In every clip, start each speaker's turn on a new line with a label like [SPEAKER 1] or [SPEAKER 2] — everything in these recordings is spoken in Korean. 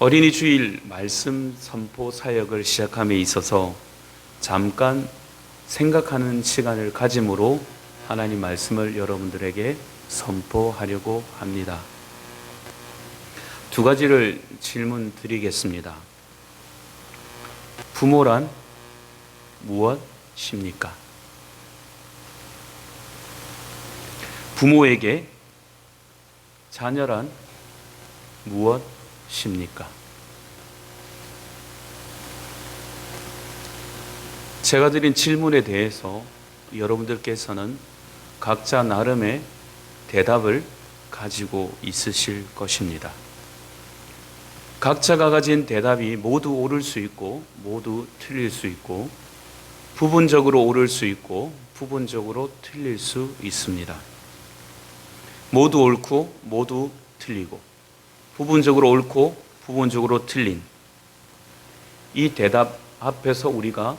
[SPEAKER 1] 어린이 주일 말씀 선포 사역을 시작함에 있어서 잠깐 생각하는 시간을 가짐으로 하나님 말씀을 여러분들에게 선포하려고 합니다. 두 가지를 질문 드리겠습니다. 부모란 무엇입니까? 부모에게 자녀란 무엇입니까? 제가 드린 질문에 대해서 여러분들께서는 각자 나름의 대답을 가지고 있으실 것입니다. 각자가 가진 대답이 모두 옳을 수 있고 모두 틀릴 수 있고 부분적으로 옳을 수 있고 부분적으로 틀릴 수 있습니다. 모두 옳고 모두 틀리고 부분적으로 옳고 부분적으로 틀린 이 대답 앞에서 우리가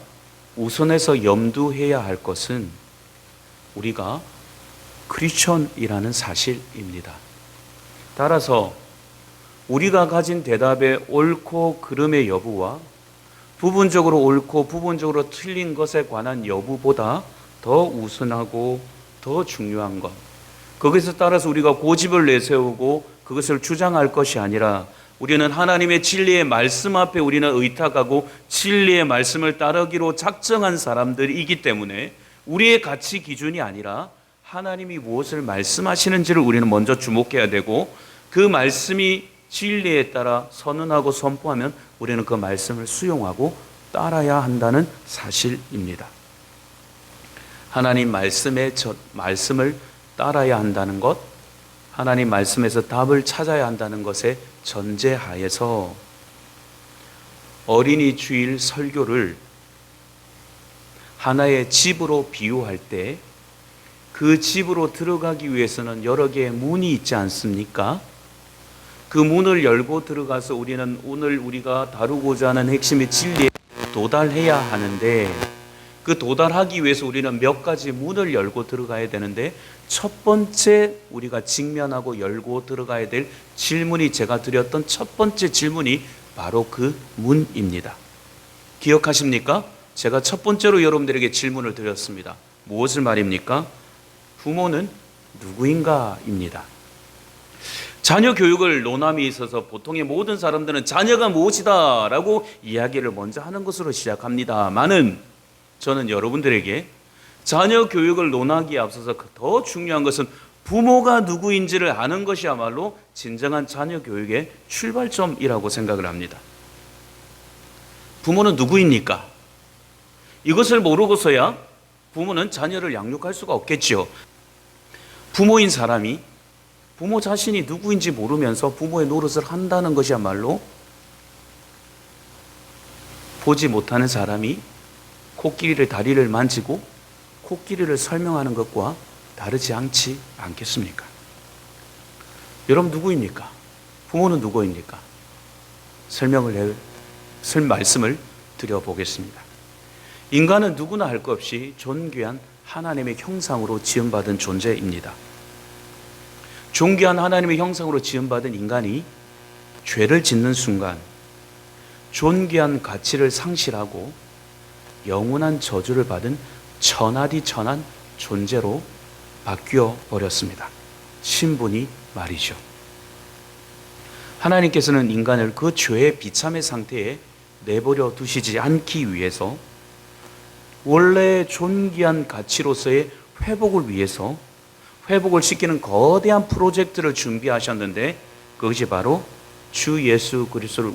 [SPEAKER 1] 우선해서 염두해야 할 것은 우리가 크리스천이라는 사실입니다. 따라서 우리가 가진 대답의 옳고 그름의 여부와 부분적으로 옳고 부분적으로 틀린 것에 관한 여부보다 더 우선하고 더 중요한 것, 거기서 따라서 우리가 고집을 내세우고 그것을 주장할 것이 아니라 우리는 하나님의 진리의 말씀 앞에 우리는 의탁하고 진리의 말씀을 따르기로 작정한 사람들이기 때문에 우리의 가치 기준이 아니라 하나님이 무엇을 말씀하시는지를 우리는 먼저 주목해야 되고 그 말씀이 진리에 따라 선언하고 선포하면 우리는 그 말씀을 수용하고 따라야 한다는 사실입니다. 하나님 말씀을 따라야 한다는 것, 하나님 말씀에서 답을 찾아야 한다는 것에 전제하에서 어린이 주일 설교를 하나의 집으로 비유할 때 그 집으로 들어가기 위해서는 여러 개의 문이 있지 않습니까? 그 문을 열고 들어가서 우리는 오늘 우리가 다루고자 하는 핵심의 진리에 도달해야 하는데 그 도달하기 위해서 우리는 몇 가지 문을 열고 들어가야 되는데 첫 번째 우리가 직면하고 열고 들어가야 될 질문이 제가 드렸던 첫 번째 질문이 바로 그 문입니다. 기억하십니까? 제가 첫 번째로 여러분들에게 질문을 드렸습니다. 무엇을 말입니까? 부모는 누구인가입니다. 자녀 교육을 논함에 있어서 보통의 모든 사람들은 자녀가 무엇이다 라고 이야기를 먼저 하는 것으로 시작합니다만은 저는 여러분들에게 자녀 교육을 논하기에 앞서서 더 중요한 것은 부모가 누구인지를 아는 것이야말로 진정한 자녀 교육의 출발점이라고 생각을 합니다. 부모는 누구입니까? 이것을 모르고서야 부모는 자녀를 양육할 수가 없겠지요. 부모인 사람이 부모 자신이 누구인지 모르면서 부모의 노릇을 한다는 것이야말로 보지 못하는 사람이 코끼리를 다리를 만지고 코끼리를 설명하는 것과 다르지 않겠습니까? 여러분 누구입니까? 부모는 누구입니까? 말씀을 드려보겠습니다. 인간은 누구나 할 것 없이 존귀한 하나님의 형상으로 지음받은 존재입니다. 존귀한 하나님의 형상으로 지음받은 인간이 죄를 짓는 순간 존귀한 가치를 상실하고 영원한 저주를 받은 천하디천한 존재로 바뀌어 버렸습니다. 신분이 말이죠. 하나님께서는 인간을 그 죄의 비참의 상태에 내버려 두시지 않기 위해서 원래 존귀한 가치로서의 회복을 위해서 회복을 시키는 거대한 프로젝트를 준비하셨는데 그것이 바로 주 예수 그리스도를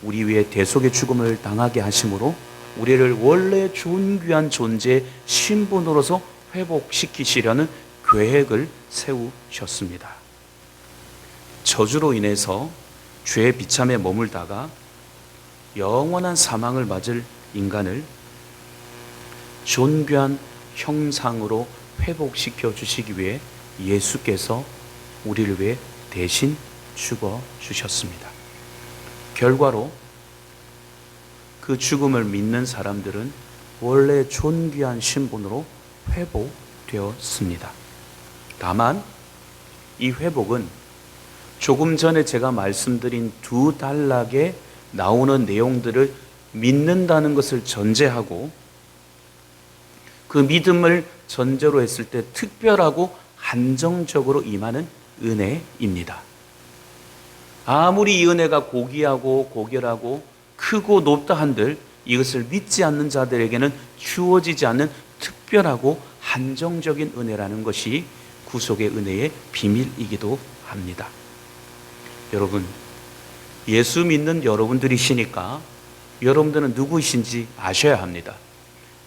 [SPEAKER 1] 우리 위에 대속의 죽음을 당하게 하심으로 우리를 원래 존귀한 존재의 신분으로서 회복시키시려는 계획을 세우셨습니다. 저주로 인해서 죄의 비참에 머물다가 영원한 사망을 맞을 인간을 존귀한 형상으로 회복시켜 주시기 위해 예수께서 우리를 위해 대신 죽어 주셨습니다. 결과로 그 죽음을 믿는 사람들은 원래 존귀한 신분으로 회복되었습니다. 다만 이 회복은 조금 전에 제가 말씀드린 두 단락에 나오는 내용들을 믿는다는 것을 전제하고 그 믿음을 전제로 했을 때 특별하고 한정적으로 임하는 은혜입니다. 아무리 이 은혜가 고귀하고 고결하고 크고 높다 한들 이것을 믿지 않는 자들에게는 주어지지 않는 특별하고 한정적인 은혜라는 것이 구속의 은혜의 비밀이기도 합니다. 여러분, 예수 믿는 여러분들이시니까 여러분들은 누구이신지 아셔야 합니다.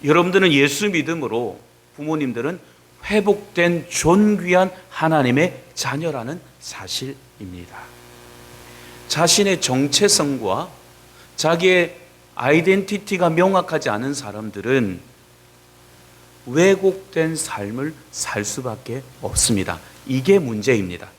[SPEAKER 1] 여러분들은 예수 믿음으로 부모님들은 회복된 존귀한 하나님의 자녀라는 사실입니다. 자신의 정체성과 자기의 아이덴티티가 명확하지 않은 사람들은 왜곡된 삶을 살 수밖에 없습니다. 이게 문제입니다.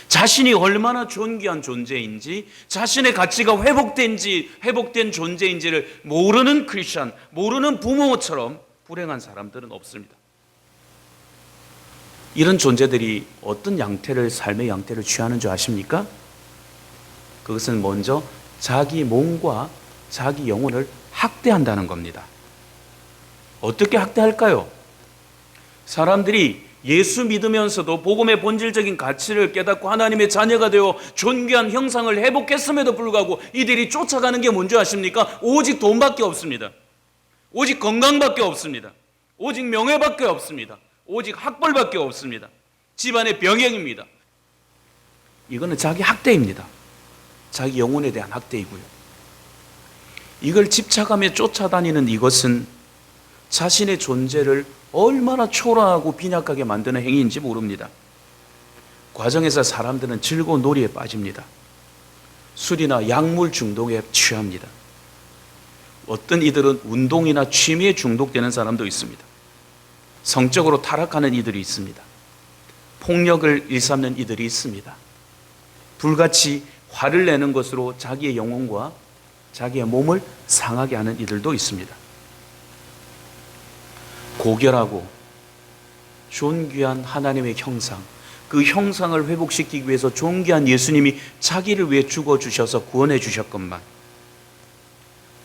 [SPEAKER 1] 자신이 얼마나 존귀한 존재인지, 자신의 가치가 회복된 존재인지를 모르는 크리스천, 모르는 부모처럼 불행한 사람들은 없습니다. 이런 존재들이 어떤 삶의 양태를 취하는 줄 아십니까? 그것은 먼저 자기 몸과 자기 영혼을 학대한다는 겁니다. 어떻게 학대할까요? 사람들이 예수 믿으면서도 복음의 본질적인 가치를 깨닫고 하나님의 자녀가 되어 존귀한 형상을 회복했음에도 불구하고 이들이 쫓아가는 게 뭔지 아십니까? 오직 돈밖에 없습니다. 오직 건강밖에 없습니다. 오직 명예밖에 없습니다. 오직 학벌밖에 없습니다. 집안의 병행입니다. 이거는 자기 학대입니다. 자기 영혼에 대한 학대이고요. 이걸 집착하며 쫓아다니는 이것은 자신의 존재를 얼마나 초라하고 빈약하게 만드는 행위인지 모릅니다. 과정에서 사람들은 즐거운 놀이에 빠집니다. 술이나 약물 중독에 취합니다. 어떤 이들은 운동이나 취미에 중독되는 사람도 있습니다. 성적으로 타락하는 이들이 있습니다. 폭력을 일삼는 이들이 있습니다. 불같이 화를 내는 것으로 자기의 영혼과 자기의 몸을 상하게 하는 이들도 있습니다. 고결하고 존귀한 하나님의 형상, 그 형상을 회복시키기 위해서 존귀한 예수님이 자기를 위해 죽어주셔서 구원해 주셨건만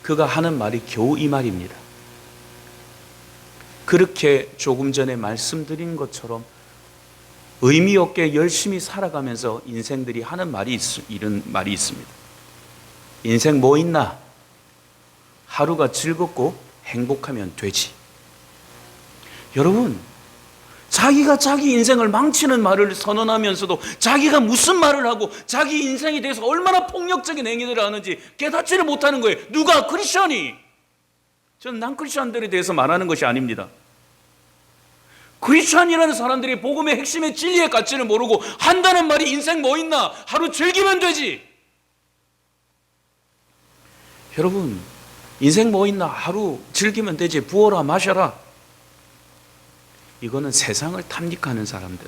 [SPEAKER 1] 그가 하는 말이 겨우 이 말입니다. 그렇게 조금 전에 말씀드린 것처럼 의미 없게 열심히 살아가면서 인생들이 하는 이런 말이 있습니다. 인생 뭐 있나? 하루가 즐겁고 행복하면 되지. 여러분, 자기가 자기 인생을 망치는 말을 선언하면서도 자기가 무슨 말을 하고 자기 인생에 대해서 얼마나 폭력적인 행위들을 하는지 깨닫지를 못하는 거예요. 누가? 크리스천이. 저는 난크리스천들에 대해서 말하는 것이 아닙니다. 크리스천이라는 사람들이 복음의 핵심의 진리의 가치를 모르고 한다는 말이 인생 뭐 있나? 하루 즐기면 되지. 여러분, 인생 뭐 있나? 하루 즐기면 되지. 부어라 마셔라. 이거는 세상을 탐닉하는 사람들,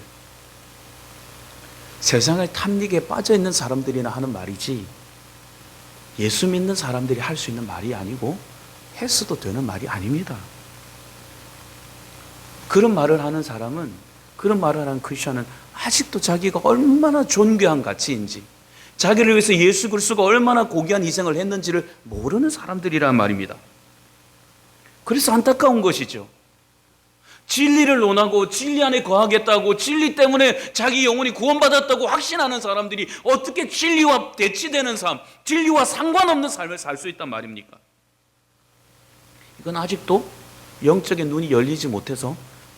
[SPEAKER 1] 세상을 탐닉에 빠져있는 사람들이나 하는 말이지 예수 믿는 사람들이 할 수 있는 말이 아니고 했어도 되는 말이 아닙니다. 그런 말을 하는 사람은, 그런 말을 하는 크리스천은 아직도 자기가 얼마나 존귀한 가치인지, 자기를 위해서 예수 그리스도가 얼마나 고귀한 희생을 했는지를 모르는 사람들이란 말입니다. 그래서 안타까운 것이죠. 진리를 논하고 진리 안에 거하겠다고, 진리 때문에 자기 영혼이 구원받았다고 확신하는 사람들이 어떻게 진리와 대치되는 삶, 진리와 상관없는 삶을 살 수 있단 말입니까? 이건 아직도 영적인 눈이 열리지 못해서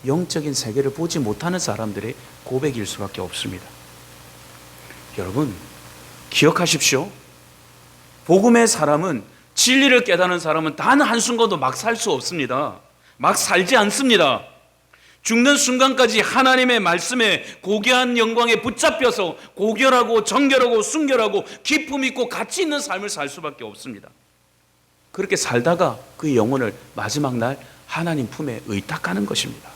[SPEAKER 1] 영적인 세계를 보지 못하는 사람들의 고백일 수밖에 없습니다. 여러분, 기억하십시오. 복음의 사람은, 진리를 깨닫는 사람은 단 한순간도 막 살 수 없습니다. 막 살지 않습니다. 죽는 순간까지 하나님의 말씀에 고귀한 영광에 붙잡혀서 고결하고 정결하고 순결하고 기품 있고 가치 있는 삶을 살 수밖에 없습니다. 그렇게 살다가 그 영혼을 마지막 날 하나님 품에 의탁하는 것입니다.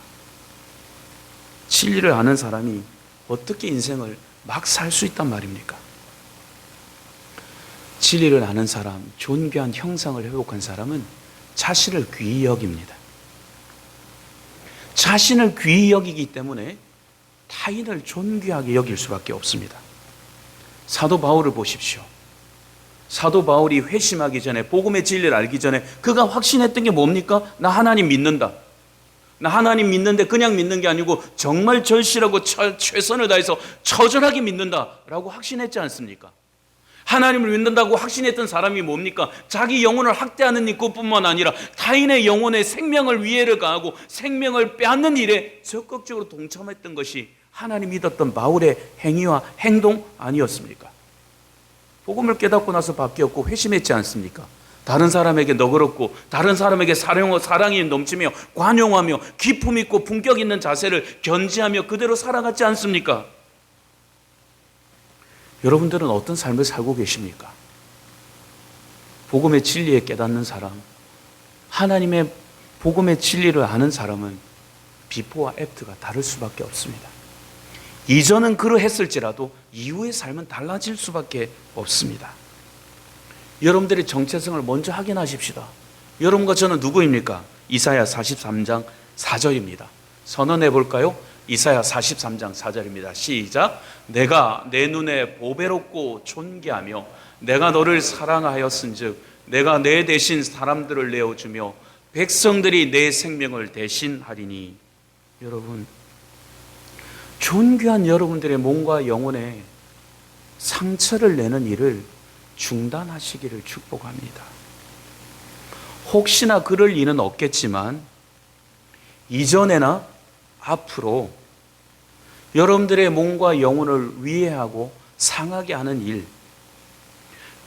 [SPEAKER 1] 진리를 아는 사람이 어떻게 인생을 막 살 수 있단 말입니까? 진리를 아는 사람, 존귀한 형상을 회복한 사람은 자신을 귀히 여깁니다. 자신을 귀히 여기기 때문에 타인을 존귀하게 여길 수밖에 없습니다. 사도 바울을 보십시오. 사도 바울이 회심하기 전에, 복음의 진리를 알기 전에 그가 확신했던 게 뭡니까? 나 하나님 믿는다. 나 하나님 믿는데 그냥 믿는 게 아니고 정말 절실하고 최선을 다해서 처절하게 믿는다라고 확신했지 않습니까? 하나님을 믿는다고 확신했던 사람이 뭡니까? 자기 영혼을 학대하는 일 그뿐만 아니라 타인의 영혼의 생명을 위해를 가하고 생명을 빼앗는 일에 적극적으로 동참했던 것이 하나님 믿었던 바울의 행위와 행동 아니었습니까? 복음을 깨닫고 나서 바뀌었고 회심했지 않습니까? 다른 사람에게 너그럽고 다른 사람에게 사랑이 넘치며 관용하며 기품 있고 품격 있는 자세를 견지하며 그대로 살아갔지 않습니까? 여러분들은 어떤 삶을 살고 계십니까? 복음의 진리에 깨닫는 사람, 하나님의 복음의 진리를 아는 사람은 비포와 애프터가 다를 수밖에 없습니다. 이전은 그러했을지라도 이후의 삶은 달라질 수밖에 없습니다. 여러분들의 정체성을 먼저 확인하십시다. 여러분과 저는 누구입니까? 이사야 43장 4절입니다. 선언해 볼까요? 이사야 43장 4절입니다. 시작. 내가 내 눈에 보배롭고 존귀하며 내가 너를 사랑하였은즉 내가 내 대신 사람들을 내어주며 백성들이 내 생명을 대신하리니. 여러분, 존귀한 여러분들의 몸과 영혼에 상처를 내는 일을 중단하시기를 축복합니다. 혹시나 그럴 일은 없겠지만 이전에나 앞으로 여러분들의 몸과 영혼을 위해하고 상하게 하는 일,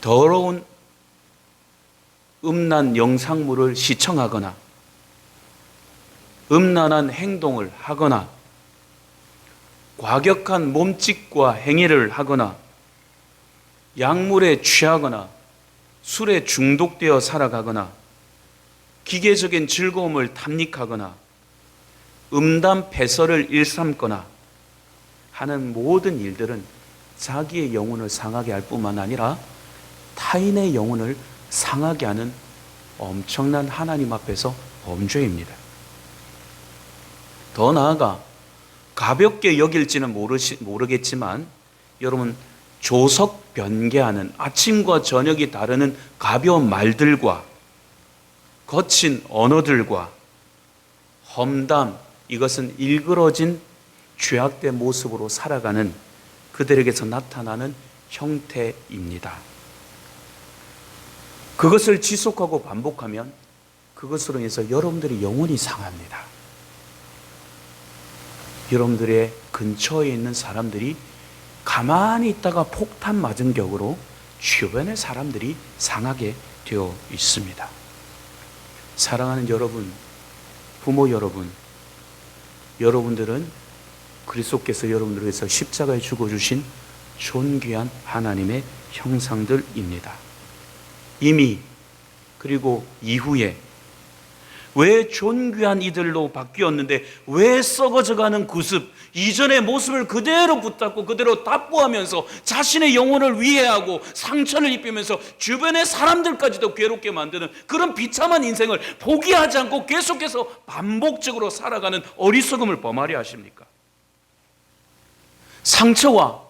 [SPEAKER 1] 더러운 음란 영상물을 시청하거나 음란한 행동을 하거나 과격한 몸짓과 행위를 하거나 약물에 취하거나 술에 중독되어 살아가거나 기계적인 즐거움을 탐닉하거나 음담 패설을 일삼거나 하는 모든 일들은 자기의 영혼을 상하게 할 뿐만 아니라 타인의 영혼을 상하게 하는 엄청난 하나님 앞에서 범죄입니다. 더 나아가 가볍게 여길지는 모르겠지만 여러분, 조석 변개하는 아침과 저녁이 다르는 가벼운 말들과 거친 언어들과 험담, 이것은 일그러진 죄악된 모습으로 살아가는 그들에게서 나타나는 형태입니다. 그것을 지속하고 반복하면 그것으로 인해서 여러분들의 영혼이 상합니다. 여러분들의 근처에 있는 사람들이 가만히 있다가 폭탄 맞은 격으로 주변의 사람들이 상하게 되어 있습니다. 사랑하는 여러분, 부모 여러분, 여러분들은 그리스도께서 여러분들을 위해서 십자가에 죽어주신 존귀한 하나님의 형상들입니다. 이미 그리고 이후에 왜 존귀한 이들로 바뀌었는데 왜 썩어져가는 구습, 이전의 모습을 그대로 붙잡고 그대로 답보하면서 자신의 영혼을 위해하고 상처를 입히면서 주변의 사람들까지도 괴롭게 만드는 그런 비참한 인생을 포기하지 않고 계속해서 반복적으로 살아가는 어리석음을 범하려 하십니까? 상처와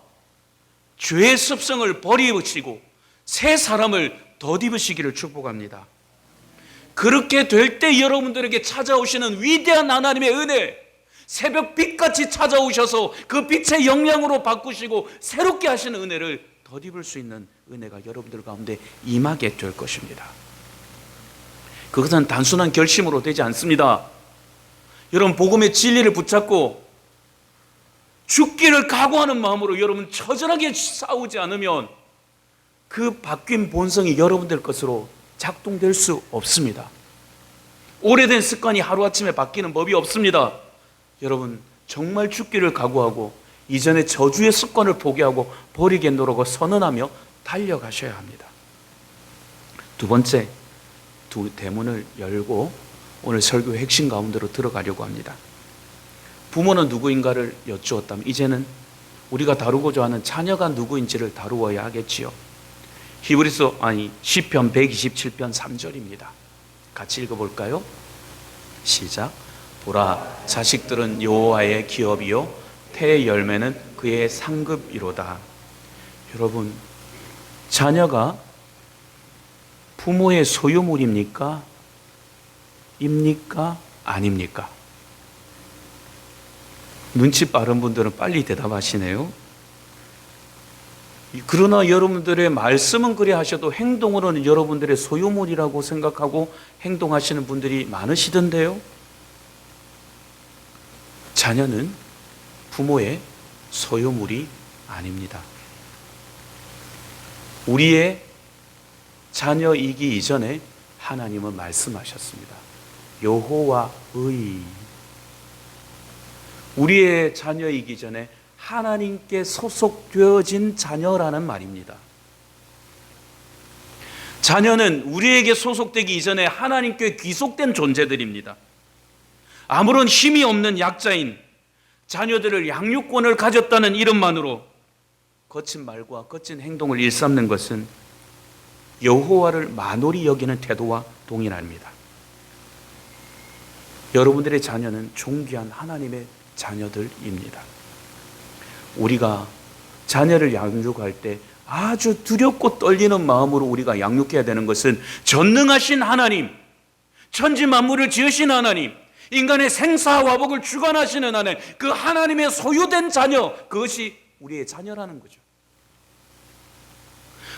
[SPEAKER 1] 죄의 습성을 버리시고 새 사람을 덧입으시기를 축복합니다. 그렇게 될 때 여러분들에게 찾아오시는 위대한 하나님의 은혜, 새벽 빛같이 찾아오셔서 그 빛의 영향으로 바꾸시고 새롭게 하시는 은혜를 덧입을 수 있는 은혜가 여러분들 가운데 임하게 될 것입니다. 그것은 단순한 결심으로 되지 않습니다. 여러분, 복음의 진리를 붙잡고 죽기를 각오하는 마음으로 여러분 처절하게 싸우지 않으면 그 바뀐 본성이 여러분들 것으로 작동될 수 없습니다. 오래된 습관이 하루아침에 바뀌는 법이 없습니다. 여러분, 정말 죽기를 각오하고 이전의 저주의 습관을 포기하고 버리겠노라고 선언하며 달려가셔야 합니다. 두 번째, 두 대문을 열고 오늘 설교의 핵심 가운데로 들어가려고 합니다. 부모는 누구인가를 여쭈었다면 이제는 우리가 다루고자 하는 자녀가 누구인지를 다루어야 하겠지요. 시편 127편 3절입니다. 같이 읽어볼까요? 시작. 보라, 자식들은 여호와의 기업이요 태의 열매는 그의 상급이로다. 여러분, 자녀가 부모의 소유물입니까? 입니까? 아닙니까? 눈치 빠른 분들은 빨리 대답하시네요. 그러나 여러분들의 말씀은 그래 하셔도 행동으로는 여러분들의 소유물이라고 생각하고 행동하시는 분들이 많으시던데요. 자녀는 부모의 소유물이 아닙니다. 우리의 자녀이기 이전에 하나님은 말씀하셨습니다. 여호와의. 우리의 자녀이기 전에 하나님께 소속되어진 자녀라는 말입니다. 자녀는 우리에게 소속되기 이전에 하나님께 귀속된 존재들입니다. 아무런 힘이 없는 약자인 자녀들을 양육권을 가졌다는 이름만으로 거친 말과 거친 행동을 일삼는 것은 여호와를 만홀히 여기는 태도와 동일합니다. 여러분들의 자녀는 존귀한 하나님의 자녀들입니다. 우리가 자녀를 양육할 때 아주 두렵고 떨리는 마음으로 우리가 양육해야 되는 것은 전능하신 하나님, 천지 만물을 지으신 하나님, 인간의 생사화복을 주관하시는 하나님, 그 하나님의 소유된 자녀, 그것이 우리의 자녀라는 거죠.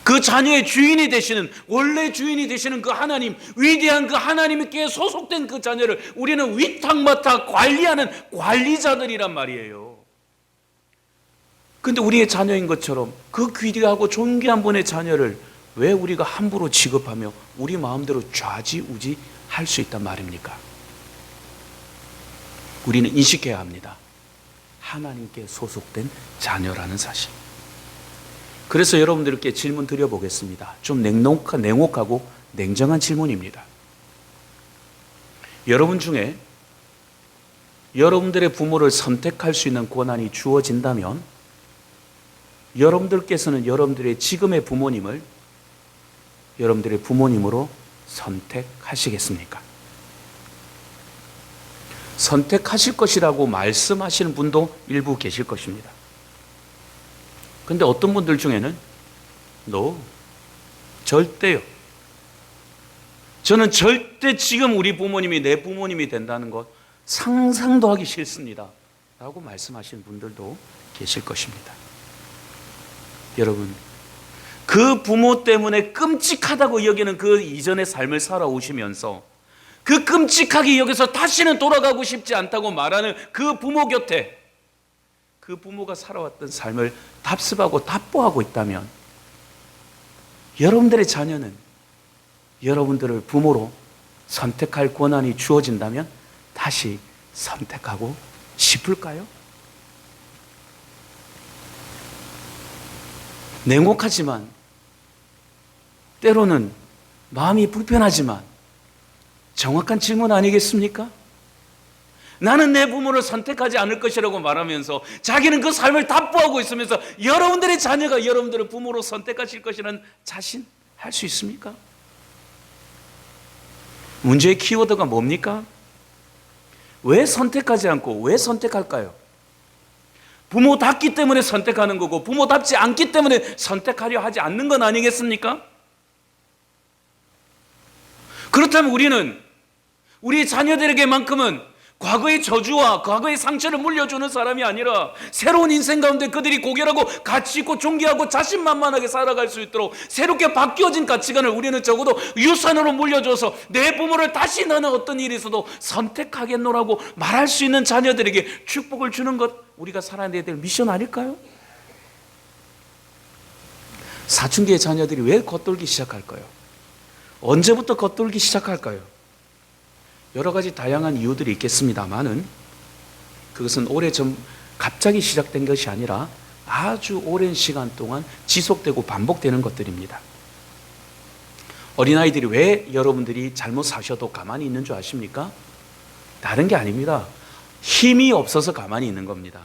[SPEAKER 1] 그 자녀의 주인이 되시는, 원래 주인이 되시는 그 하나님, 위대한 그 하나님께 소속된 그 자녀를 우리는 위탁마탁 관리하는 관리자들이란 말이에요. 그런데 우리의 자녀인 것처럼 그 귀대하고 존귀한 분의 자녀를 왜 우리가 함부로 취급하며 우리 마음대로 좌지우지 할 수 있단 말입니까? 우리는 인식해야 합니다. 하나님께 소속된 자녀라는 사실. 그래서 여러분들께 질문 드려보겠습니다. 좀 냉혹하고 냉정한 질문입니다. 여러분 중에 여러분들의 부모를 선택할 수 있는 권한이 주어진다면 여러분들께서는 여러분들의 지금의 부모님을 여러분들의 부모님으로 선택하시겠습니까? 선택하실 것이라고 말씀하시는 분도 일부 계실 것입니다. 그런데 어떤 분들 중에는 No, 절대요. 저는 절대 지금 우리 부모님이 내 부모님이 된다는 것 상상도 하기 싫습니다 라고 말씀하시는 분들도 계실 것입니다. 여러분, 그 부모 때문에 끔찍하다고 여기는 그 이전의 삶을 살아오시면서 그 끔찍하게 여기서 다시는 돌아가고 싶지 않다고 말하는 그 부모 곁에 그 부모가 살아왔던 삶을 답습하고 답보하고 있다면 여러분들의 자녀는 여러분들을 부모로 선택할 권한이 주어진다면 다시 선택하고 싶을까요? 냉혹하지만 때로는 마음이 불편하지만 정확한 질문 아니겠습니까? 나는 내 부모를 선택하지 않을 것이라고 말하면서 자기는 그 삶을 답보하고 있으면서 여러분들의 자녀가 여러분들을 부모로 선택하실 것이라는 자신할 수 있습니까? 문제의 키워드가 뭡니까? 왜 선택하지 않고 왜 선택할까요? 부모답기 때문에 선택하는 거고 부모답지 않기 때문에 선택하려 하지 않는 건 아니겠습니까? 그렇다면 우리는 우리 자녀들에게만큼은 과거의 저주와 과거의 상처를 물려주는 사람이 아니라 새로운 인생 가운데 그들이 고결하고 가치 있고 존귀하고 자신만만하게 살아갈 수 있도록 새롭게 바뀌어진 가치관을 우리는 적어도 유산으로 물려줘서 내 부모를 다시 나는 어떤 일이 있어도 선택하겠노라고 말할 수 있는 자녀들에게 축복을 주는 것, 우리가 살아내야 될 미션 아닐까요? 사춘기의 자녀들이 왜 겉돌기 시작할까요? 언제부터 겉돌기 시작할까요? 여러 가지 다양한 이유들이 있겠습니다만은 그것은 오래전 갑자기 시작된 것이 아니라 아주 오랜 시간 동안 지속되고 반복되는 것들입니다. 어린아이들이 왜 여러분들이 잘못 사셔도 가만히 있는 줄 아십니까? 다른 게 아닙니다. 힘이 없어서 가만히 있는 겁니다.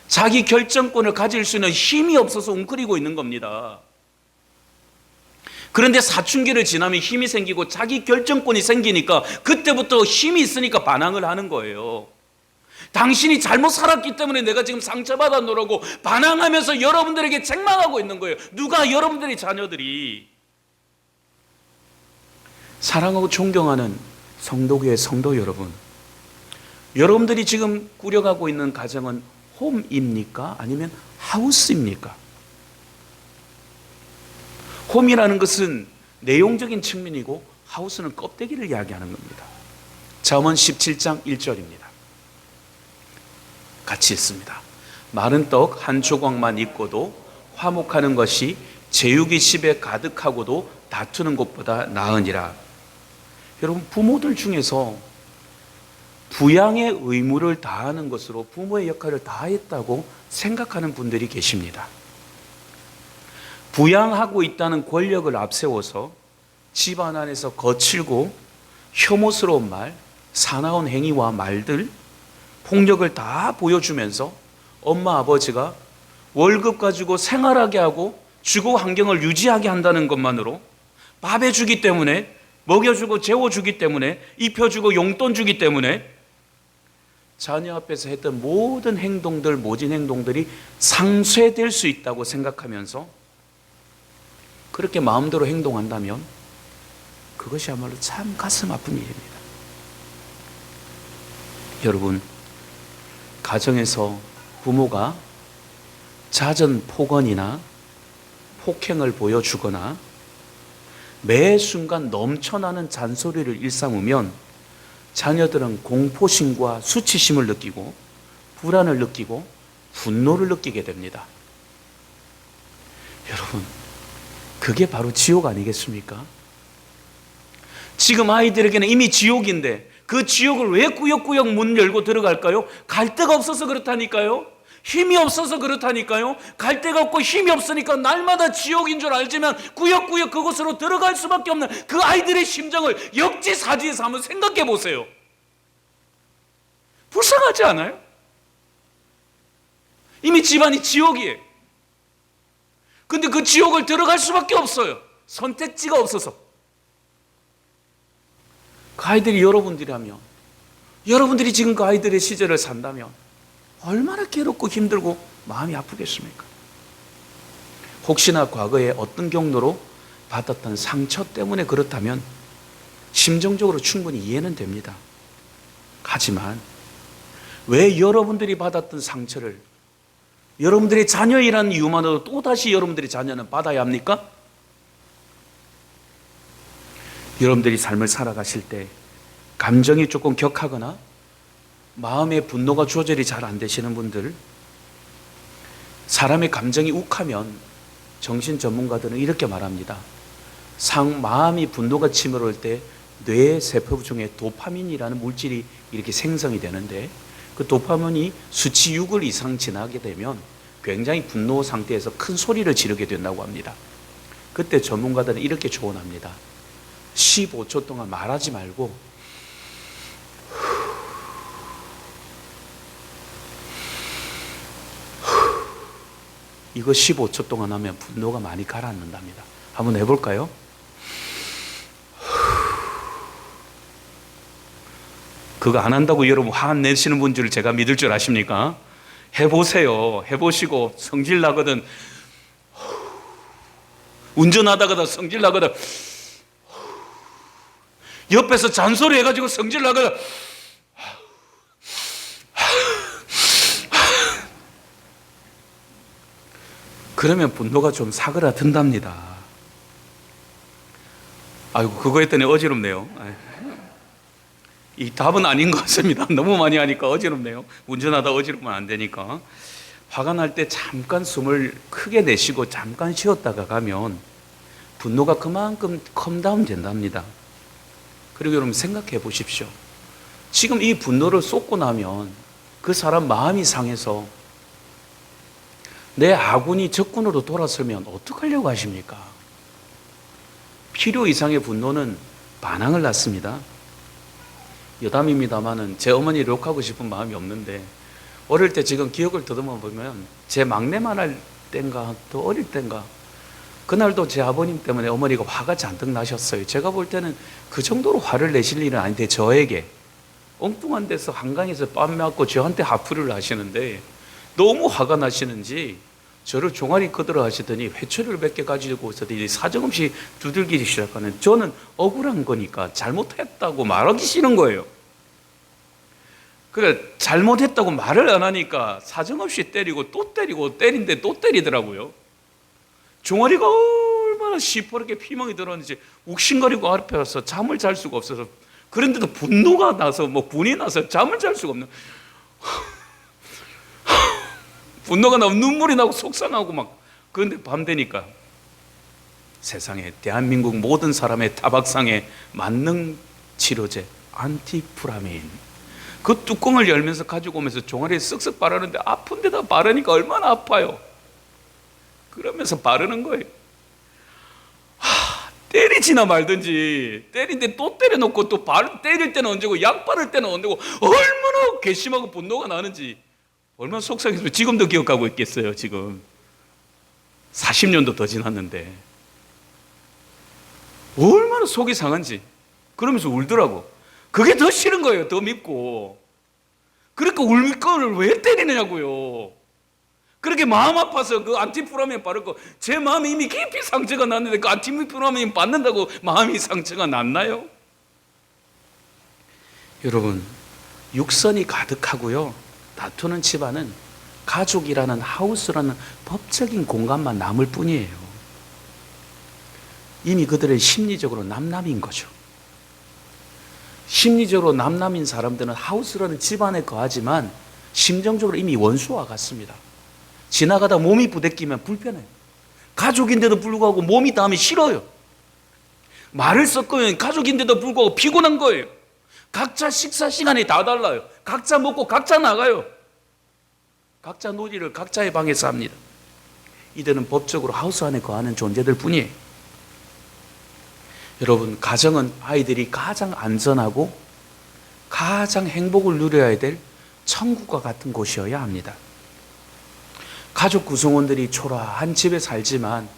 [SPEAKER 1] 자기 결정권을 가질 수 있는 힘이 없어서 웅크리고 있는 겁니다. 그런데 사춘기를 지나면 힘이 생기고 자기 결정권이 생기니까 그때부터 힘이 있으니까 반항을 하는 거예요. 당신이 잘못 살았기 때문에 내가 지금 상처받았노라고 반항하면서 여러분들에게 책망하고 있는 거예요. 누가? 여러분들의 자녀들이. 사랑하고 존경하는 성도교회 성도 여러분, 여러분들이 지금 꾸려가고 있는 가정은 홈입니까? 아니면 하우스입니까? 홈이라는 것은 내용적인 측면이고 하우스는 껍데기를 이야기하는 겁니다. 잠언 17장 1절입니다. 같이 읽습니다. 마른 떡 한 조각만 있고도 화목하는 것이 제육이 집에 가득하고도 다투는 것보다 나으니라. 여러분, 부모들 중에서 부양의 의무를 다하는 것으로 부모의 역할을 다했다고 생각하는 분들이 계십니다. 부양하고 있다는 권력을 앞세워서 집안 안에서 거칠고 혐오스러운 말, 사나운 행위와 말들, 폭력을 다 보여주면서 엄마 아버지가 월급 가지고 생활하게 하고 주거 환경을 유지하게 한다는 것만으로, 밥 해주기 때문에, 먹여주고 재워주기 때문에, 입혀주고 용돈 주기 때문에 자녀 앞에서 했던 모든 행동들, 모진 행동들이 상쇄될 수 있다고 생각하면서 그렇게 마음대로 행동한다면 그것이야말로 참 가슴 아픈 일입니다. 여러분, 가정에서 부모가 잦은 폭언이나 폭행을 보여주거나 매 순간 넘쳐나는 잔소리를 일삼으면 자녀들은 공포심과 수치심을 느끼고 불안을 느끼고 분노를 느끼게 됩니다. 여러분, 그게 바로 지옥 아니겠습니까? 지금 아이들에게는 이미 지옥인데 그 지옥을 왜 꾸역꾸역 문 열고 들어갈까요? 갈 데가 없어서 그렇다니까요. 힘이 없어서 그렇다니까요. 갈 데가 없고 힘이 없으니까 날마다 지옥인 줄 알지만 꾸역꾸역 그곳으로 들어갈 수밖에 없는 그 아이들의 심정을 역지사지해서 한번 생각해 보세요. 불쌍하지 않아요? 이미 집안이 지옥이에요. 근데 그 지옥을 들어갈 수밖에 없어요. 선택지가 없어서. 그 아이들이 여러분들이라면, 여러분들이 지금 그 아이들의 시절을 산다면 얼마나 괴롭고 힘들고 마음이 아프겠습니까? 혹시나 과거에 어떤 경로로 받았던 상처 때문에 그렇다면 심정적으로 충분히 이해는 됩니다. 하지만 왜 여러분들이 받았던 상처를 여러분들의 자녀이라는 이유만으로 또다시 여러분들의 자녀는 받아야 합니까? 여러분들이 삶을 살아가실 때 감정이 조금 격하거나 마음의 분노가 조절이 잘 안 되시는 분들, 사람의 감정이 욱하면 정신 전문가들은 이렇게 말합니다. 마음이 분노가 치밀어올 때 뇌 세포 중에 도파민이라는 물질이 이렇게 생성이 되는데 그 도파민이 수치 6을 이상 지나게 되면 굉장히 분노 상태에서 큰 소리를 지르게 된다고 합니다. 그때 전문가들은 이렇게 조언합니다. 15초 동안 말하지 말고 이거 15초 동안 하면 분노가 많이 가라앉는답니다. 한번 해볼까요? 그거 안 한다고 여러분 화 안 내시는 분 줄 제가 믿을 줄 아십니까? 해보세요. 해보시고 성질 나거든, 운전하다가도 성질 나거든, 옆에서 잔소리 해가지고 성질 나거든, 그러면 분노가 좀 사그라든답니다. 아이고, 그거 했더니 어지럽네요. 이 답은 아닌 것 같습니다. 너무 많이 하니까 어지럽네요. 운전하다 어지럽으면 안 되니까. 화가 날 때 잠깐 숨을 크게 내쉬고 잠깐 쉬었다가 가면 분노가 그만큼 컴다운 된답니다. 그리고 여러분 생각해 보십시오. 지금 이 분노를 쏟고 나면 그 사람 마음이 상해서 내 아군이 적군으로 돌아서면 어떡하려고 하십니까? 필요 이상의 분노는 반항을 낳습니다. 여담입니다만은 제 어머니를 욕하고 싶은 마음이 없는데 어릴 때 지금 기억을 더듬어 보면 제 막내만 할 땐가 또 어릴 땐가 그날도 제 아버님 때문에 어머니가 화가 잔뜩 나셨어요. 제가 볼 때는 그 정도로 화를 내실 일은 아닌데 저에게 엉뚱한 데서 한강에서 뺨 맞고 저한테 하프를 하시는데 너무 화가 나시는지 저를 종아리 끄드러 하시더니 회초리를 몇 개 가지고 있었더니 사정없이 두들기기 시작하는, 저는 억울한 거니까 잘못했다고 말하기 싫은 거예요. 그래, 잘못했다고 말을 안 하니까 사정없이 때리고 또 때리고 때린데 또 때리더라고요. 종아리가 얼마나 시퍼렇게 피멍이 들었는지 욱신거리고 앞에 와서 잠을 잘 수가 없어서, 그런데도 분노가 나서 분이 나서 잠을 잘 수가 없는, 분노가 나면 눈물이 나고 속상하고 막. 그런데 밤 되니까 세상에 대한민국 모든 사람의 타박상에 만능 치료제 안티프라민, 그 뚜껑을 열면서 가지고 오면서 종아리에 쓱쓱 바르는데 아픈 데다 바르니까 얼마나 아파요. 그러면서 바르는 거예요. 때리지나 말든지, 때린데 또 때려놓고 또 때릴 때는 언제고 약 바를 때는 언제고, 얼마나 괘씸하고 분노가 나는지 얼마나 속상해서 지금도 기억하고 있겠어요. 지금 40년도 더 지났는데 얼마나 속이 상한지. 그러면서 울더라고. 그게 더 싫은 거예요. 더 밉고. 그러니까 울 거를 왜 때리느냐고요. 그렇게 마음 아파서 그 안티프라민 바르고, 제 마음이 이미 깊이 상처가 났는데 그 안티프라민 받는다고 마음이 상처가 났나요? 여러분, 육선이 가득하고요, 다투는 집안은 가족이라는 하우스라는 법적인 공간만 남을 뿐이에요. 이미 그들은 심리적으로 남남인 거죠. 심리적으로 남남인 사람들은 하우스라는 집안에 거하지만 심정적으로 이미 원수와 같습니다. 지나가다 몸이 부대끼면 불편해요. 가족인데도 불구하고 몸이 닿으면 싫어요. 말을 섞으면 가족인데도 불구하고 피곤한 거예요. 각자 식사 시간이 다 달라요. 각자 먹고 각자 나가요. 각자 놀이를 각자의 방에서 합니다. 이들은 법적으로 하우스 안에 거하는 존재들 뿐이에요. 여러분, 가정은 아이들이 가장 안전하고 가장 행복을 누려야 될 천국과 같은 곳이어야 합니다. 가족 구성원들이 초라한 집에 살지만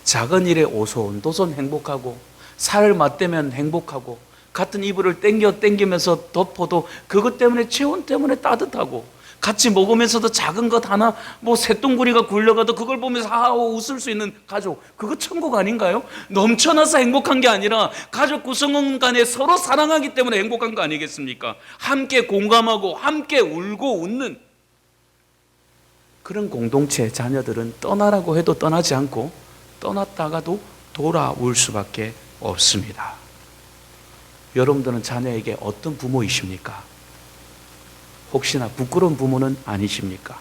[SPEAKER 1] 작은 일에 오손도손 행복하고, 살을 맞대면 행복하고, 같은 이불을 땡기면서 덮어도 그것 때문에 체온 때문에 따뜻하고, 같이 먹으면서도 작은 것 하나 새똥구리가 굴려가도 그걸 보면서 하하호 웃을 수 있는 가족, 그거 천국 아닌가요? 넘쳐나서 행복한 게 아니라 가족 구성원 간에 서로 사랑하기 때문에 행복한 거 아니겠습니까? 함께 공감하고 함께 울고 웃는 그런 공동체 자녀들은 떠나라고 해도 떠나지 않고 떠났다가도 돌아올 수밖에 없습니다. 여러분들은 자녀에게 어떤 부모이십니까? 혹시나 부끄러운 부모는 아니십니까?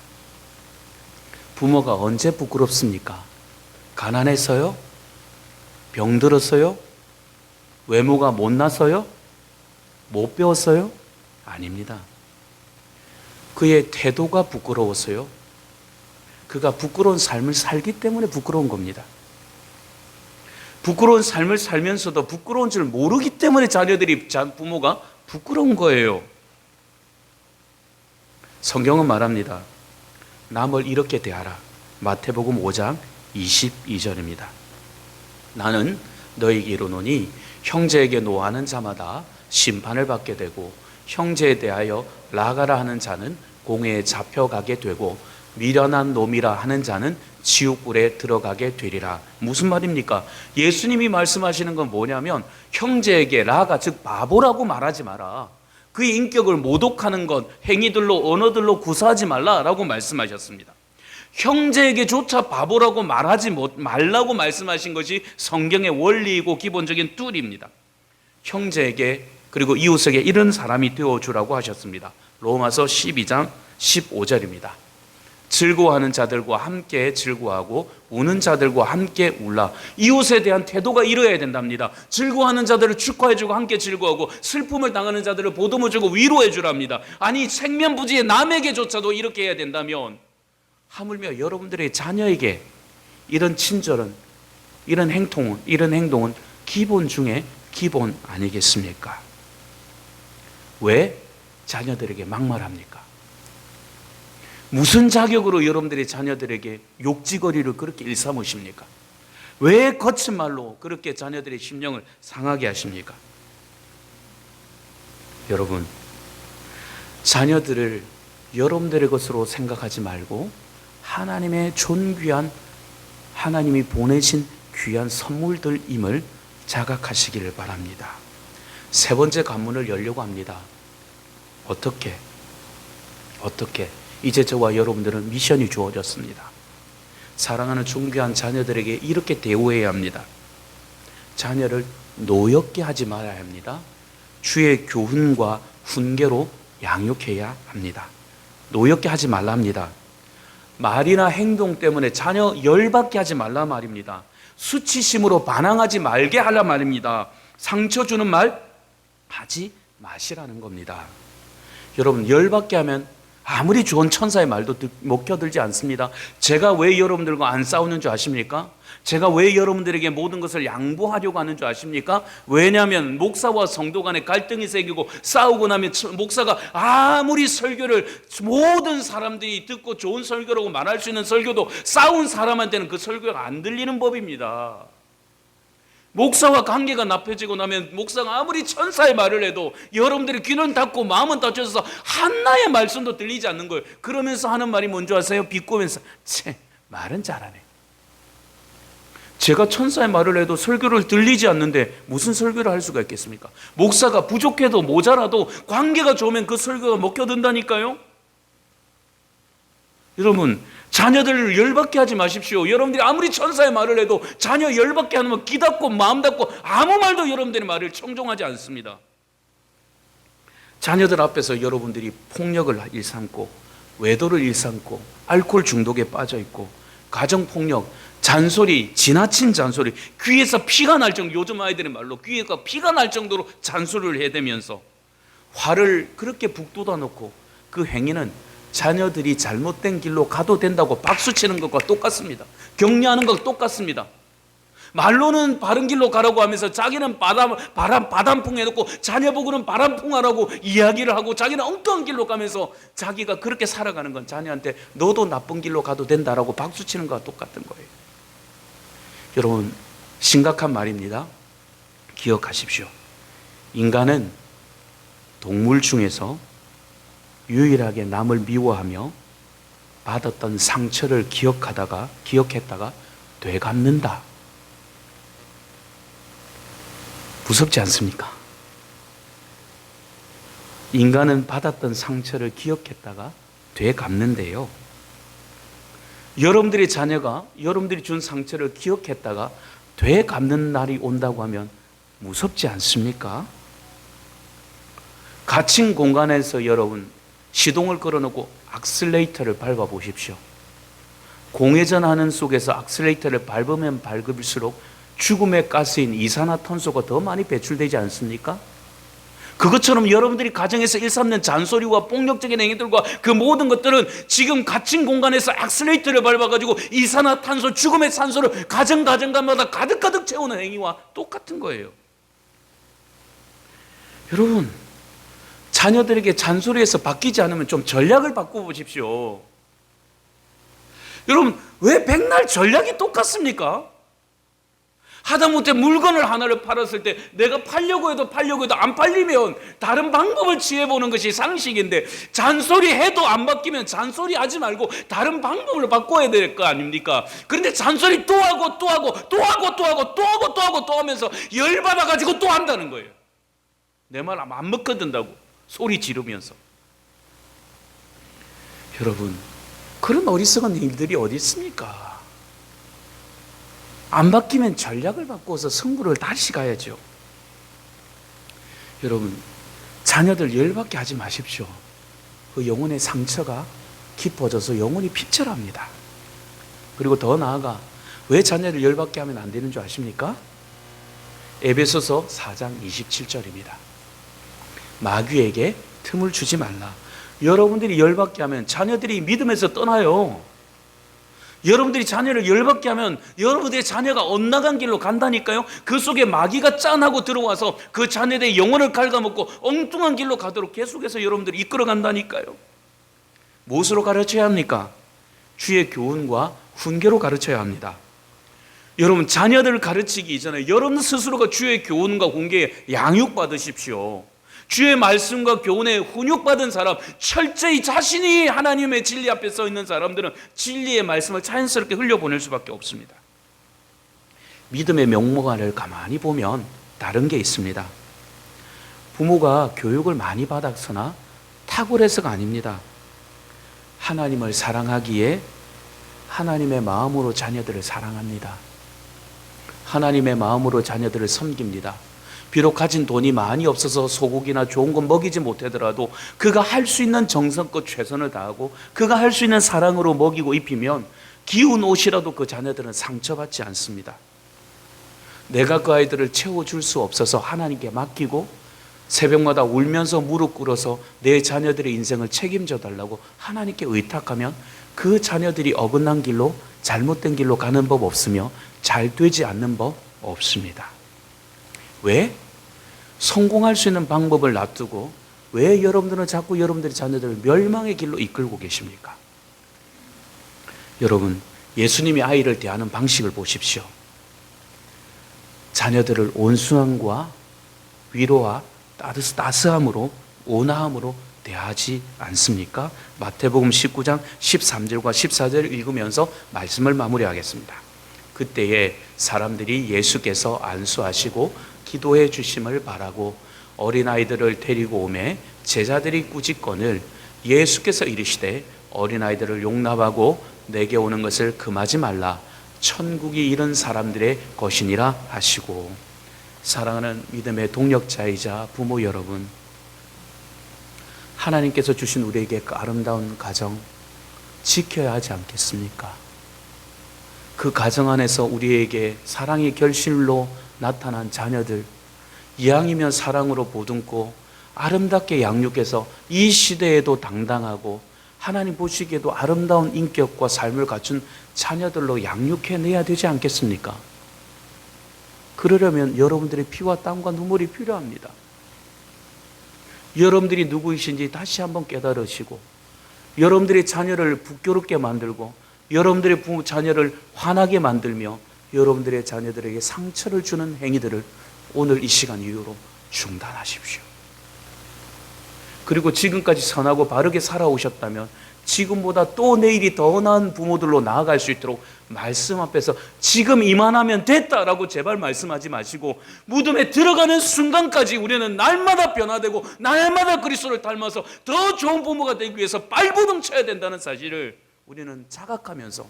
[SPEAKER 1] 부모가 언제 부끄럽습니까? 가난해서요? 병들어서요? 외모가 못나서요? 못 배워서요? 아닙니다. 그의 태도가 부끄러워서요. 그가 부끄러운 삶을 살기 때문에 부끄러운 겁니다. 부끄러운 삶을 살면서도 부끄러운 줄 모르기 때문에 부모가 부끄러운 거예요. 성경은 말합니다. 남을 이렇게 대하라. 마태복음 5장 22절입니다. 나는 너희에게 이르노니 형제에게 노하는 자마다 심판을 받게 되고, 형제에 대하여 나가라 하는 자는 공회에 잡혀가게 되고, 미련한 놈이라 하는 자는 지옥불에 들어가게 되리라. 무슨 말입니까? 예수님이 말씀하시는 건 뭐냐면, 형제에게 라가, 즉 바보라고 말하지 마라. 그의 인격을 모독하는 것, 행위들로 언어들로 구사하지 말라라고 말씀하셨습니다. 형제에게조차 바보라고 말하지 말라고 말씀하신 것이 성경의 원리이고 기본적인 뚜리입니다. 형제에게 그리고 이웃에게 이런 사람이 되어주라고 하셨습니다. 로마서 12장 15절입니다. 즐거워하는 자들과 함께 즐거워하고 우는 자들과 함께 울라. 이웃에 대한 태도가 이뤄야 된답니다. 즐거워하는 자들을 축하해주고 함께 즐거워하고, 슬픔을 당하는 자들을 보듬어주고 위로해주랍니다. 아니, 생면부지의 남에게조차도 이렇게 해야 된다면 하물며 여러분들의 자녀에게 이런 친절은, 이런 행동은 기본 중에 기본 아니겠습니까? 왜 자녀들에게 막말합니까? 무슨 자격으로 여러분들의 자녀들에게 욕지거리를 그렇게 일삼으십니까? 왜 거친 말로 그렇게 자녀들의 심령을 상하게 하십니까? 여러분, 자녀들을 여러분들의 것으로 생각하지 말고 하나님의 존귀한, 하나님이 보내신 귀한 선물들임을 자각하시기를 바랍니다. 세 번째 관문을 열려고 합니다. 어떻게? 이제 저와 여러분들은 미션이 주어졌습니다. 사랑하는 존귀한 자녀들에게 이렇게 대우해야 합니다. 자녀를 노엽게 하지 말아야 합니다. 주의 교훈과 훈계로 양육해야 합니다. 노엽게 하지 말라 합니다. 말이나 행동 때문에 자녀 열받게 하지 말라 말입니다. 수치심으로 반항하지 말게 하라 말입니다. 상처 주는 말 하지 마시라는 겁니다. 여러분, 열받게 하면 아무리 좋은 천사의 말도 못 껴들지 않습니다. 제가 왜 여러분들과 안 싸우는 줄 아십니까? 제가 왜 여러분들에게 모든 것을 양보하려고 하는 줄 아십니까? 왜냐하면 목사와 성도 간에 갈등이 생기고 싸우고 나면 목사가 아무리 설교를 모든 사람들이 듣고 좋은 설교라고 말할 수 있는 설교도 싸운 사람한테는 그 설교가 안 들리는 법입니다. 목사와 관계가 나빠지고 나면 목사가 아무리 천사의 말을 해도 여러분들이 귀는 닫고 마음은 닫혀서 하나의 말씀도 들리지 않는 거예요. 그러면서 하는 말이 뭔지 아세요? 비꼬면서 말은 잘하네. 제가 천사의 말을 해도 설교를 들리지 않는데 무슨 설교를 할 수가 있겠습니까? 목사가 부족해도 모자라도 관계가 좋으면 그 설교가 먹혀든다니까요. 여러분, 자녀들을 열받게 하지 마십시오. 여러분들이 아무리 천사의 말을 해도 자녀 열받게 하면 귀 닫고 마음 닫고 아무 말도 여러분들의 말을 청종하지 않습니다. 자녀들 앞에서 여러분들이 폭력을 일삼고 외도를 일삼고 알코올 중독에 빠져 있고 가정폭력, 잔소리, 지나친 잔소리, 귀에서 피가 날 정도, 요즘 아이들의 말로 귀에서 피가 날 정도로 잔소리를 해대면서 화를 그렇게 북돋아 놓고 그 행위는 자녀들이 잘못된 길로 가도 된다고 박수치는 것과 똑같습니다. 격려하는 것과 똑같습니다. 말로는 바른 길로 가라고 하면서 자기는 바람풍 해놓고 자녀 보고는 바람풍하라고 이야기를 하고 자기는 엉뚱한 길로 가면서 자기가 그렇게 살아가는 건 자녀한테 너도 나쁜 길로 가도 된다라고 박수치는 것과 똑같은 거예요. 여러분, 심각한 말입니다. 기억하십시오. 인간은 동물 중에서 유일하게 남을 미워하며 받았던 상처를 기억했다가 되갚는다. 무섭지 않습니까? 인간은 받았던 상처를 기억했다가 되갚는데요. 여러분들의 자녀가 여러분들이 준 상처를 기억했다가 되갚는 날이 온다고 하면 무섭지 않습니까? 갇힌 공간에서 여러분 시동을 걸어놓고 악셀레이터를 밟아 보십시오. 공회전하는 속에서 악셀레이터를 밟으면 밟을수록 죽음의 가스인 이산화탄소가 더 많이 배출되지 않습니까? 그것처럼 여러분들이 가정에서 일삼는 잔소리와 폭력적인 행위들과 그 모든 것들은 지금 갇힌 공간에서 악셀레이터를 밟아가지고 이산화탄소, 죽음의 산소를 가정가정마다 가득가득 채우는 행위와 똑같은 거예요. 여러분, 자녀들에게 잔소리해서 바뀌지 않으면 좀 전략을 바꿔보십시오. 여러분, 왜 백날 전략이 똑같습니까? 하다못해 물건을 하나를 팔았을 때 내가 팔려고 해도 안 팔리면 다른 방법을 취해보는 것이 상식인데 잔소리해도 안 바뀌면 잔소리하지 말고 다른 방법을 바꿔야 될 거 아닙니까? 그런데 잔소리 또 하고 또 하면서 열받아가지고 또 한다는 거예요. 내 말 안 먹거든다고 소리 지르면서. 여러분, 그런 어리석은 일들이 어디 있습니까? 안 바뀌면 전략을 바꿔서 승부를 다시 가야죠. 여러분, 자녀들 열받게 하지 마십시오. 그 영혼의 상처가 깊어져서 영혼이 핍절합니다. 그리고 더 나아가 왜 자녀를 열받게 하면 안 되는 줄 아십니까? 에베소서 4장 27절입니다. 마귀에게 틈을 주지 말라. 여러분들이 열받게 하면 자녀들이 믿음에서 떠나요. 여러분들이 자녀를 열받게 하면 여러분들의 자녀가 엇나간 길로 간다니까요. 그 속에 마귀가 짠하고 들어와서 그 자녀들의 영혼을 갉아먹고 엉뚱한 길로 가도록 계속해서 여러분들이 이끌어 간다니까요. 무엇으로 가르쳐야 합니까? 주의 교훈과 훈계로 가르쳐야 합니다. 여러분, 자녀들을 가르치기 이전에 여러분 스스로가 주의 교훈과 훈계에 양육받으십시오. 주의 말씀과 교훈에 훈육받은 사람, 철저히 자신이 하나님의 진리 앞에 서 있는 사람들은 진리의 말씀을 자연스럽게 흘려보낼 수밖에 없습니다. 믿음의 명목안을 가만히 보면 다른 게 있습니다. 부모가 교육을 많이 받았으나 탁월해서가 아닙니다. 하나님을 사랑하기에 하나님의 마음으로 자녀들을 사랑합니다. 하나님의 마음으로 자녀들을 섬깁니다. 비록 가진 돈이 많이 없어서 소고기나 좋은 건 먹이지 못하더라도 그가 할 수 있는 정성껏 최선을 다하고 그가 할 수 있는 사랑으로 먹이고 입히면 기운 옷이라도 그 자녀들은 상처받지 않습니다. 내가 그 아이들을 채워줄 수 없어서 하나님께 맡기고 새벽마다 울면서 무릎 꿇어서 내 자녀들의 인생을 책임져 달라고 하나님께 의탁하면 그 자녀들이 어긋난 길로, 잘못된 길로 가는 법 없으며 잘 되지 않는 법 없습니다. 왜? 성공할 수 있는 방법을 놔두고 왜 여러분들은 자꾸 여러분들의 자녀들을 멸망의 길로 이끌고 계십니까? 여러분, 예수님이 아이를 대하는 방식을 보십시오. 자녀들을 온순함과 위로와 따스함으로, 온화함으로 대하지 않습니까? 마태복음 19장 13절과 14절을 읽으면서 말씀을 마무리하겠습니다. 그때에 사람들이 예수께서 안수하시고 기도해 주심을 바라고 어린아이들을 데리고 오매 제자들이 꾸짖거늘 예수께서 이르시되 어린아이들을 용납하고 내게 오는 것을 금하지 말라. 천국이 이런 사람들의 것이니라 하시고. 사랑하는 믿음의 동력자이자 부모 여러분, 하나님께서 주신 우리에게 그 아름다운 가정 지켜야 하지 않겠습니까? 그 가정 안에서 우리에게 사랑의 결실로 나타난 자녀들, 이왕이면 사랑으로 보듬고 아름답게 양육해서 이 시대에도 당당하고 하나님 보시기에도 아름다운 인격과 삶을 갖춘 자녀들로 양육해내야 되지 않겠습니까? 그러려면 여러분들의 피와 땀과 눈물이 필요합니다. 여러분들이 누구이신지 다시 한번 깨달으시고 여러분들의 자녀를 부끄럽게 만들고 여러분들의 자녀를 화나게 만들며 여러분들의 자녀들에게 상처를 주는 행위들을 오늘 이 시간 이후로 중단하십시오. 그리고 지금까지 선하고 바르게 살아오셨다면 지금보다 또 내일이 더 나은 부모들로 나아갈 수 있도록 말씀 앞에서 지금 이만하면 됐다라고 제발 말씀하지 마시고 무덤에 들어가는 순간까지 우리는 날마다 변화되고 날마다 그리스도를 닮아서 더 좋은 부모가 되기 위해서 발버둥 쳐야 된다는 사실을 우리는 자각하면서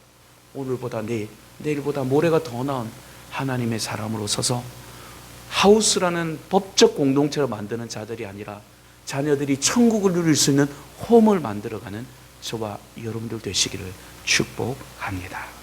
[SPEAKER 1] 오늘보다 내일, 내일보다 모레가 더 나은 하나님의 사람으로 서서 하우스라는 법적 공동체를 만드는 자들이 아니라 자녀들이 천국을 누릴 수 있는 홈을 만들어가는 저와 여러분들 되시기를 축복합니다.